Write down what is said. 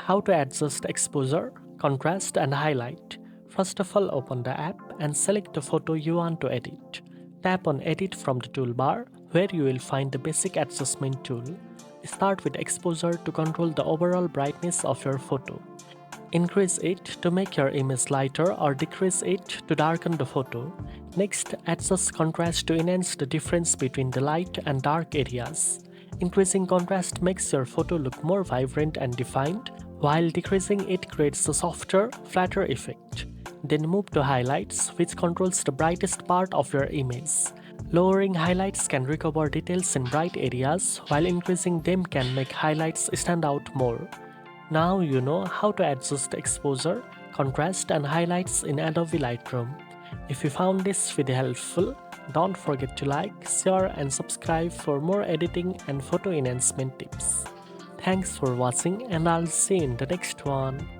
How to adjust exposure, contrast and highlight. First of all, open the app and select the photo you want to edit. Tap on Edit from the toolbar where you will find the basic adjustment tool. Start with exposure to control the overall brightness of your photo. Increase it to make your image lighter or decrease it to darken the photo. Next, adjust contrast to enhance the difference between the light and dark areas. Increasing contrast makes your photo look more vibrant and defined, while decreasing it creates a softer, flatter effect. Then move to highlights, which controls the brightest part of your image. Lowering highlights can recover details in bright areas, while increasing them can make highlights stand out more. Now you know how to adjust exposure, contrast and highlights in Adobe Lightroom. If you found this video helpful, don't forget to like, share and subscribe for more editing and photo enhancement tips. Thanks for watching and I'll see you in the next one.